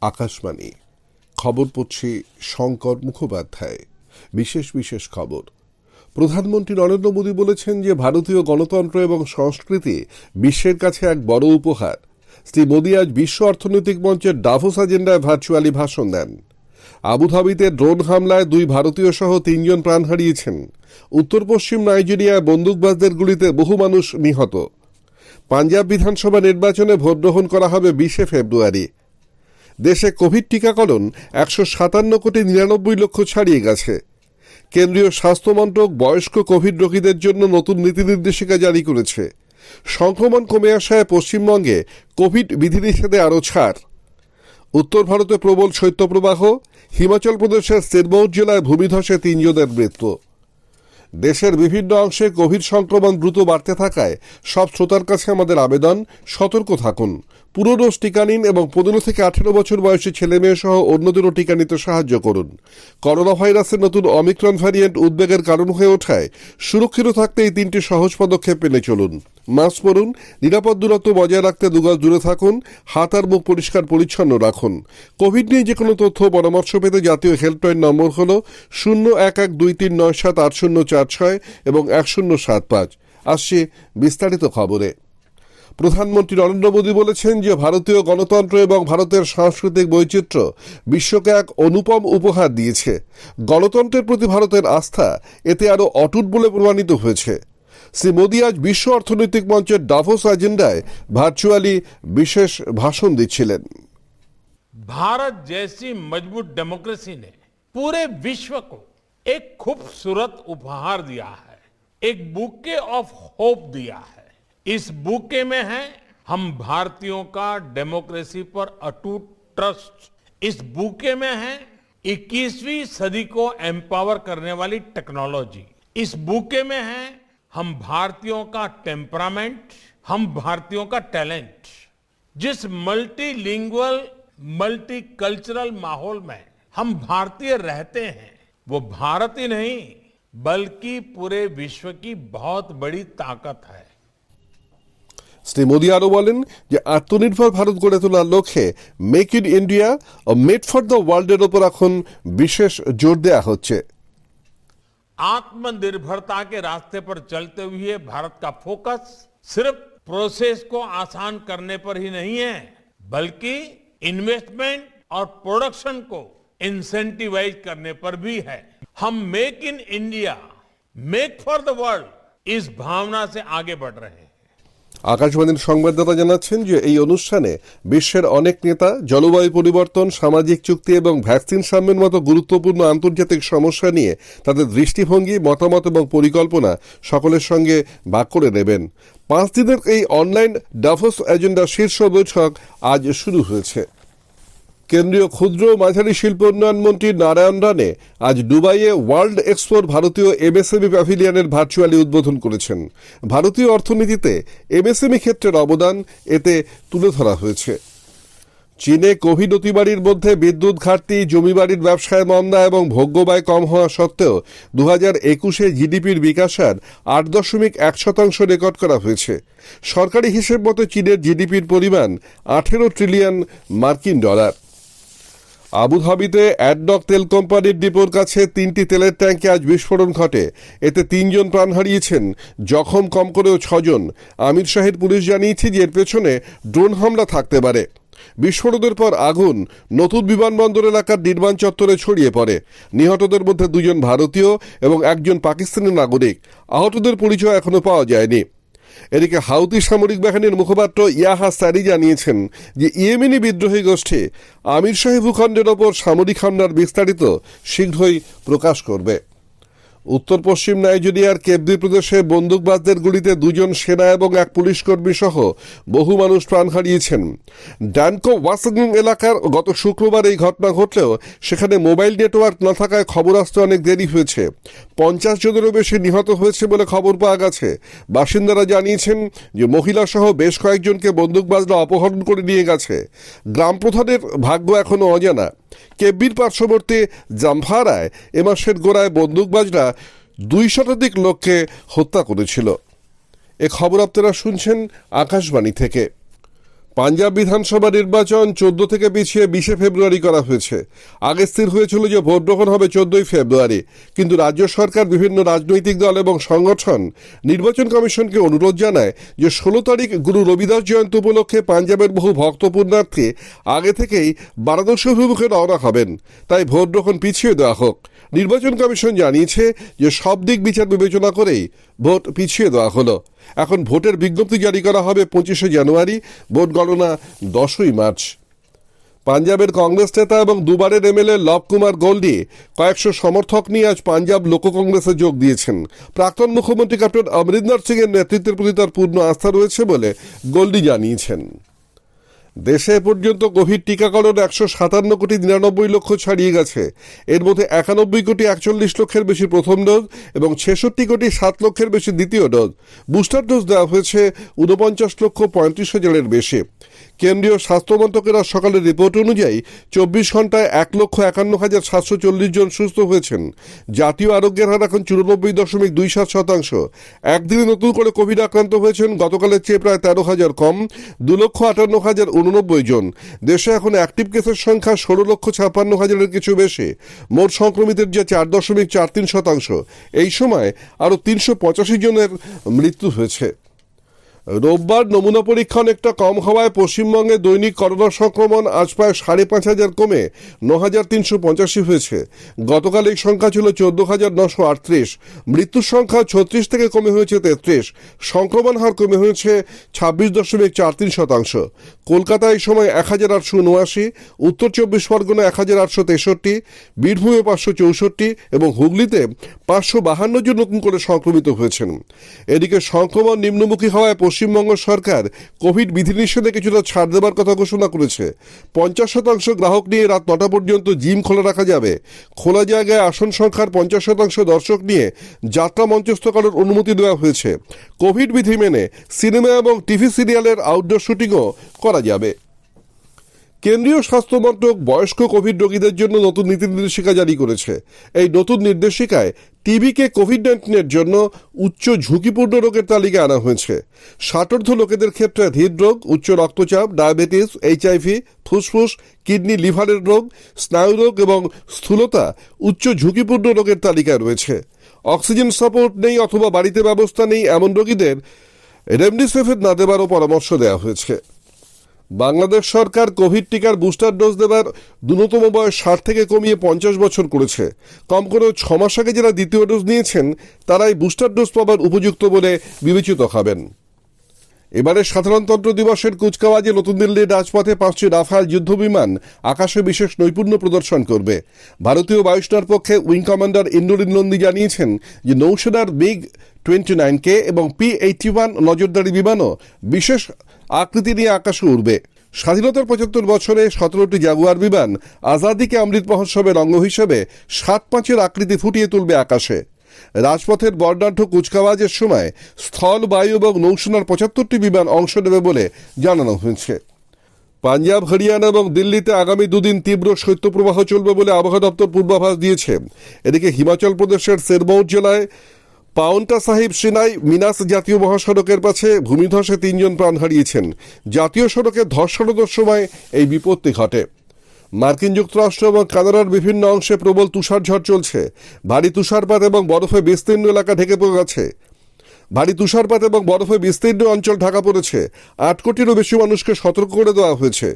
আকাশবাণী খবর পড়ছি শঙ্কর মুখোপাধ্যায়। বিশেষ খবর। প্রধানমন্ত্রী নরেন্দ্র মোদী বলেছেন যে ভারতীয় গণতন্ত্র এবং সংস্কৃতি বিশ্বের কাছে এক বড় উপহার। শ্রী মোদী আজ বিশ্ব অর্থনৈতিক মঞ্চের ডাভোস এজেন্ডায় ভার্চুয়ালি ভাষণ দেন। আবুধাবিতে ড্রোন হামলায় 2 ভারতীয় সহ 3 জন প্রাণ হারিয়েছেন। উত্তর পশ্চিম নাইজেরিয়ায় বন্দুকবাজদের গুলিতে বহু মানুষ নিহত। পাঞ্জাব বিধানসভা নির্বাচনে ভোট গ্রহণ করা হবে 20 ফেব্রুয়ারি। দেশে কোভিড টিকাকরণ 157,99,00,000 ছাড়িয়ে গেছে। কেন্দ্রীয় স্বাস্থ্য মন্ত্রক বয়স্ক কোভিড রোগীদের জন্য নতুন নীতি নির্দেশিকা জারি করেছে। সংক্রমণ কমে আসায় পশ্চিমবঙ্গে কোভিড বিধিনিষেধে আরও ছাড়। উত্তর ভারতে প্রবল শৈত্যপ্রবাহ, হিমাচল প্রদেশের সিরমৌর জেলায় ভূমিধসে 3 জনের মৃত্যু। দেশের বিভিন্ন অংশে কোভিড সংক্রমণ দ্রুত বাড়তে থাকায় সব শ্রোতার কাছে আমাদের আবেদন, সতর্ক থাকুন। পুরো ডোজ টিকা নিন এবং 15 থেকে 18 বছর বয়সী ছেলেমেয়ে সহ অন্যদেরও টিকা নিতে সাহায্য করুন। করোনা ভাইরাসের নতুন অমিক্রন ভ্যারিয়েন্ট উদ্বেগের কারণ হয়ে ওঠায় সুরক্ষিত থাকতে এই 3টি সহজ পদক্ষেপ মেনে চলুন। মাস্ক পরুন, নিরাপদ দূরত্ব বজায় রাখতে 2 গজ দূরে থাকুন, হাত আর মুখ পরিষ্কার পরিচ্ছন্ন রাখুন। কোভিড নিয়ে যে কোনো তথ্য পরামর্শ পেতে জাতীয় হেল্পলাইন নম্বর হল 011239780046 এবং 1075। আসছে বিস্তারিত খবরে। প্রধানমন্ত্রী নরেন্দ্র মোদী বলেছেন যে ভারতীয় গণতন্ত্র এবং ভারতের সাংস্কৃতিক বৈচিত্র্য বিশ্বকে এক অনুপম উপহার দিয়েছে। গণতন্ত্রের প্রতি ভারতের আস্থা এতে আরও অটুট বলে প্রমাণিত হয়েছে। শ্রী মোদী আজ বিশ্ব অর্থনৈতিক মঞ্চের ডাভোস এজেন্ডায় ভার্চুয়ালি বিশেষ ভাষণ দিচ্ছিলেন। भारत जैसी मजबूत डेमोक्रेसी ने पूरे विश्व को एक खूबसूरत उपहार दिया है, एक बुके ऑफ होप दिया है। इस बुके में है हम भारतीयों का डेमोक्रेसी पर अटूट ट्रस्ट। इस बुके में है 21वीं सदी को एम्पावर करने वाली टेक्नोलॉजी। इस बुके में है हम भारतीयों का टेम्परामेंट, हम भारतीयों का टैलेंट। जिस मल्टीलिंगुअल मल्टीकल्चरल माहौल में हम भारतीय रहते हैं, वो भारत ही नहीं बल्कि पूरे विश्व की बहुत बड़ी ताकत है। শ্রী মোদী আরও বলেন যে আত্মনির্ভর ভারত গড়ে তোলার লক্ষ্যে মেক ইন ইন্ডিয়া ও মেড ফর দ্য ওয়ার্ল্ডের ওপর এখন বিশেষ জোর দেওয়া হচ্ছে। आत्मनिर्भरता के रास्ते पर चलते हुए भारत का फोकस सिर्फ प्रोसेस को आसान करने पर ही नहीं है, बल्कि इन्वेस्टमेंट और प्रोडक्शन को इंसेंटिवाइज करने पर भी है। हम make in India make for the world इस भावना से आगे बढ़ रहे हैं। আকাশবাণীর সংবাদদাতা জানাচ্ছেন যে এই অনুষ্ঠানে বিশ্বের অনেক নেতা জলবায়ু পরিবর্তন, সামাজিক চুক্তি এবং ভ্যাকসিন সাম্যের মতো গুরুত্বপূর্ণ আন্তর্জাতিক সমস্যা নিয়ে তাদের দৃষ্টিভঙ্গি, মতামত এবং পরিকল্পনা সকলের সঙ্গে ভাগ করে নেবেন। 5 দিনের এই অনলাইন ডাভোস এজেন্ডা শীর্ষ বৈঠক আজ শুরু হয়েছে। কেন্দ্রীয় ক্ষুদ্র ও মাঝারি শিল্প উন্নয়ন মন্ত্রী নারায়ণ রানে আজ দুবাইয়ে ওয়ার্ল্ড এক্সপোর ভারতীয় এমএসএমই প্যাভিলিয়নের ভার্চুয়ালি উদ্বোধন করেছেন। ভারতীয় অর্থনীতিতে এমএসএমই ক্ষেত্রের অবদান এতে তুলে ধরা হয়েছে। চীনে কোভিড অতিমারির মধ্যে বিদ্যুৎ ঘাটতি, জমিবাড়ির ব্যবসায় মন্দা এবং ভোগ্য ব্যয় কম হওয়া সত্ত্বেও 2021-এ জিডিপির বিকাশ হার 8.1% রেকর্ড করা হয়েছে। সরকারি হিসেব মতো চীনের জিডিপির পরিমাণ 18 ট্রিলিয়ন মার্কিন ডলার। আবুধাবিতে অ্যাডনক তেল কোম্পানির ডিপোর কাছে 3টি তেলের ট্যাঙ্কে আজ বিস্ফোরণ ঘটে। এতে 3 জন প্রাণ হারিয়েছেন, জখম কম করেও 6 জন। আমির শাহের পুলিশ জানিয়েছে যে এর পেছনে ড্রোন হামলা থাকতে পারে। বিস্ফোরণের পর আগুন নতুন বিমানবন্দর এলাকার নির্মাণ চত্বরে ছড়িয়ে পড়ে। নিহতদের মধ্যে 2 জন ভারতীয় এবং 1 জন পাকিস্তানি নাগরিক। আহতদের পরিচয় এখনো পাওয়া যায়নি। এদিকে হাউতি সামরিক বাহিনীর মুখপাত্র ইয়াহা সারি জানিয়েছেন যে ইয়েমেনি বিদ্রোহী গোষ্ঠী আমির শাহী ভূখণ্ডের ওপর সামরিক হামলার বিস্তারিত শীঘ্রই প্রকাশ করবে। উত্তর পশ্চিম নাইজেরিয়ার কেবদি প্রদেশে বন্দুকবাজদের গুলিতে 2 জন সেনা এবং 1 পুলিশকর্মী সহ বহু মানুষ প্রাণ হারিয়েছেন। ডানকো ওয়াসাং এলাকার গত শুক্রবার এই ঘটনা ঘটলেও সেখানে মোবাইল নেটওয়ার্ক না থাকায় খবর আসতে অনেক দেরি হয়েছে। 50 জনেরও বেশি নিহত হয়েছে বলে খবর পাওয়া গেছে। বাসিন্দারা জানিয়েছেন যে মহিলা সহ বেশ কয়েকজনকে বন্দুকবাজরা অপহরণ করে নিয়ে গেছে। গ্রাম প্রধানের ভাগ্য এখনও অজানা। কেব্বির পার্শ্ববর্তী জামফারায় এ মাসের গোড়ায় বন্দুকবাজরা 2 শতাধিক লোককে হত্যা করেছিল। এ খবর আপনারা শুনছেন আকাশবাণী থেকে। পাঞ্জাব বিধানসভা নির্বাচন 14 থেকে পিছিয়ে 20 ফেব্রুয়ারি করা হয়েছে। আগে স্থির হয়েছিল যে ভোট গ্রহণ হবে 14 ফেব্রুয়ারি, কিন্তু রাজ্য সরকার, বিভিন্ন রাজনৈতিক দল এবং সংগঠন নির্বাচন কমিশনকে অনুরোধ জানায় যে 16 তারিখ গুরু রবিদাস জয়ন্তী উপলক্ষে পাঞ্জাবের বহু ভক্ত পুণ্যার্থী আগে থেকেই বারাণসী অভিমুখে রওনা হবেন, তাই ভোট গ্রহণ পিছিয়ে দেওয়া হোক। নির্বাচন কমিশন জানিয়েছে যে সব দিক বিচার বিবেচনা করেই ভোট পিছিয়ে দেওয়া হলো। এখন ভোটের বিজ্ঞপ্তি জারি করা হবে 25শে জানুয়ারি, ভোট গণনা 10ই মার্চ। পাঞ্জাবের কংগ্রেস নেতা এবং দুবারের এমএলএ লব কুমার গোল্ডি কয়েকশো সমর্থক নিয়ে আজ পাঞ্জাব লোক কংগ্রেসে যোগ দিয়েছেন। প্রাক্তন মুখ্যমন্ত্রী ক্যাপ্টেন অমরিন্দর সিং এর নেতৃত্বের প্রতি তার পূর্ণ আস্থা রয়েছে বলে গোল্ডি জানিয়েছেন। দেশে পর্যন্ত কোভিড টিকাকরণ 157 কোটি 99 লক্ষ ছাড়িয়ে গেছে। এর মধ্যে 91 কোটি 41 লক্ষের বেশি প্রথম ডোজ এবং 66 কোটি 7 লক্ষের বেশি দ্বিতীয় ডোজ। বুস্টার ডোজ দেওয়া হয়েছে 49 লক্ষ 35 হাজারের বেশি। কেন্দ্রীয় স্বাস্থ্য মন্ত্রকের সকালের রিপোর্ট অনুযায়ী 24 ঘন্টায় 1,51,740 জন সুস্থ হয়েছেন। জাতীয় আরোগ্যের হার এখন 94.27%। একদিনে নতুন করে কোভিড আক্রান্ত হয়েছেন গতকালের চেয়ে প্রায় 13,000 কম, 2,58,089 জন। দেশে এখন অ্যাক্টিভ কেসের সংখ্যা 16,56,000-এর কিছু বেশি। মোট সংক্রমিতের যে 4.43%। এই সময় আরও 385 জনের মৃত্যু হয়েছে। রোববার নমুনা পরীক্ষা অনেকটা কম হওয়ায় পশ্চিমবঙ্গে দৈনিক করোনা সংক্রমণ আজ প্রায় 5,500 কমে 9,385 হয়েছে। গতকাল এই সংখ্যা ছিল 14,938। মৃত্যুর সংখ্যা 36 থেকে কমে হয়েছে 33। সংক্রমণ হার কমে হয়েছে 26.43%। কলকাতায় এই সময় 1,879, উত্তর 24 পরগনা 1,863, বীরভূমে 564 এবং হুগলিতে 552 জন নতুন করে সংক্রমিত হয়েছেন। এদিকে সংক্রমণ নিম্নমুখী হওয়ায় পশ্চিমবঙ্গ সরকার কোভিড বিধিনিষেধে কিছুটা ছাড় দেবার কথা ঘোষণা করেছে। 50% গ্রাহক নিয়ে রাত 9টা পর্যন্ত জিম খোলা রাখা যাবে। খোলা জায়গায় আসন সংখ্যার 50% দর্শক নিয়ে যাত্রা মঞ্চস্থ করার অনুমতি দেওয়া হয়েছে। কোভিড বিধি মেনে সিনেমা এবং টিভি সিরিয়ালের আউটডোর শুটিংও করা যাবে। কেন্দ্রীয় স্বাস্থ্য মন্ত্রক বয়স্ক কোভিড রোগীদের জন্য নতুন নীতি নির্দেশিকা জারি করেছে। এই নতুন নির্দেশিকায় টিবিকে কোভিড-19-এর জন্য উচ্চ ঝুঁকিপূর্ণ রোগের তালিকায় আনা হয়েছে। ষাটোর্ধ্ব লোকেদের ক্ষেত্রে হৃদরোগ, উচ্চ রক্তচাপ, ডায়াবেটিস, এইচআইভি, ফুসফুস, কিডনি, লিভারের রোগ, স্নায়ুরোগ এবং স্থূলতা উচ্চ ঝুঁকিপূর্ণ রোগের তালিকায় রয়েছে। অক্সিজেন সাপোর্ট নেই অথবা বাড়িতে ব্যবস্থা নেই এমন রোগীদের রেমডেসিভির না দেওয়ারও পরামর্শ দেওয়া হয়েছে। বাংলাদেশ সরকার কোভিড টিকার বুস্টার ডোজ দেবার ন্যূনতম বয়স 60 থেকে কমিয়ে 50 বছর করেছে। কম করেও 6 মাস আগে যারা দ্বিতীয় ডোজ নিয়েছেন তারাই বুস্টার ডোজ পাবার উপযুক্ত বলে বিবেচিত হবেন। এবারে সাধারণতন্ত্র দিবসের কুচকাওয়াজে নতুন দিল্লির রাজপথে 5টি রাফাল যুদ্ধবিমান আকাশে বিশেষ নৈপুণ্য প্রদর্শন করবে। ভারতীয় বায়ুসেনার পক্ষে উইং কমান্ডার ইন্দ্রনীল নন্দী জানিয়েছেন যে নৌসেনার MiG-29K এবং P-81 নজরদারি বিমানও বিশেষ আকৃতি নিয়ে আকাশে উড়বে। স্বাধীনতার 75 বছরে 17টি জাগুয়ার বিমান আজাদিকে অমৃত মহোৎসবের অঙ্গ হিসেবে 7-5-এর আকৃতি ফুটিয়ে তুলবে আকাশে। রাজপথের বর্ণাঢ্য কুচকাওয়াজের সময় স্থল, বায়ু এবং নৌসেনার 75টি বিমান অংশ নেবে বলে জানানো হয়েছে। পাঞ্জাব, হরিয়ানা এবং দিল্লিতে আগামী দুদিন তীব্র শৈত্যপ্রবাহ চলবে বলে আবহাওয়া দপ্তর পূর্বাভাস দিয়েছে। এদিকে হিমাচল প্রদেশের সিরমৌর জেলায় পাউন্টা সাহিব সিনাই মিনাস জাতীয় মহাসড়কের কাছে ভূমিধসে 3 জন প্রাণ হারিয়েছেন। জাতীয় সড়কে ধর্ষণের সময় এই বিপত্তি ঘটে। মার্কিন যুক্তরাষ্ট্র এবং কানাডার বিভিন্ন অংশে প্রবল তুষারঝড় চলছে। ভারী তুষারপাত এবং বরফে বিস্তীর্ণ এলাকা ঢেকে পড়েছে। ভারী তুষারপাত এবং বরফে বিস্তীর্ণ অঞ্চল ঢাকা পড়েছে। 8 কোটিরও বেশি মানুষকে সতর্ক করে দেওয়া হয়েছে।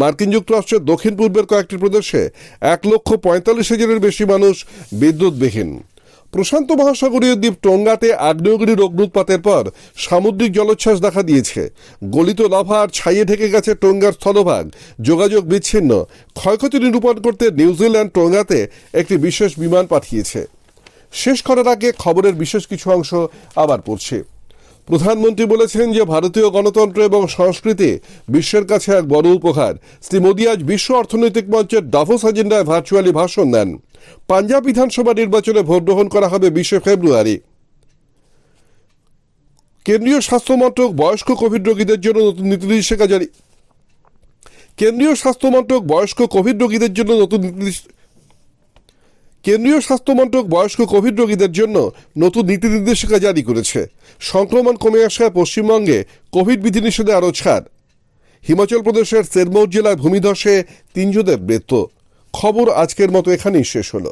মার্কিন যুক্তরাষ্ট্রের দক্ষিণ পূর্বের কয়েকটি প্রদেশে 1,45,000-এর বেশি মানুষ বিদ্যুৎবিহীন। প্রশান্ত মহাসাগরীয় দ্বীপ টোঙ্গাতে আগ্নেয়গিরির অগ্নুৎপাতের পর সামুদ্রিক জলোচ্ছ্বাস দেখা দিয়েছে। গলিত লাভা আর ছাইয়ে ঢেকে গেছে টোঙ্গার স্থলভাগ। যোগাযোগ বিচ্ছিন্ন। ক্ষয়ক্ষতি নিরূপণ করতে নিউজিল্যান্ড টোঙ্গাতে একটি বিশেষ বিমান পাঠিয়েছে। শেষ করার আগে খবরের বিশেষ কিছু অংশ আবার পড়ছি। প্রধানমন্ত্রী বলেছেন যে ভারতীয় গণতন্ত্র এবং সংস্কৃতি বিশ্বের কাছে এক বড় উপহার। শ্রী মোদী আজ বিশ্ব অর্থনৈতিক মঞ্চের ডাভোস এজেন্ডায় ভার্চুয়ালি ভাষণ দেন। পাঞ্জাব বিধানসভা নির্বাচনে ভোট গ্রহণ করা হবে 20 ফেব্রুয়ারি। কেন্দ্রীয় স্বাস্থ্য মন্ত্রক বয়স্ক কোভিড রোগীদের জন্য নতুন নীতিনির্দেশিকা জারি। কেন্দ্রীয় স্বাস্থ্য মন্ত্রক বয়স্ক কোভিড রোগীদের জন্য নতুন নীতি নির্দেশিকা জারি করেছে। সংক্রমণ কমে আসায় পশ্চিমবঙ্গে কোভিড বিধিনিষেধে আরও ছাড়। হিমাচল প্রদেশের সিরমৌর জেলায় ভূমিধসে 3 জনের মৃত্যু। খবর আজকের মতো এখানেই শেষ হলো।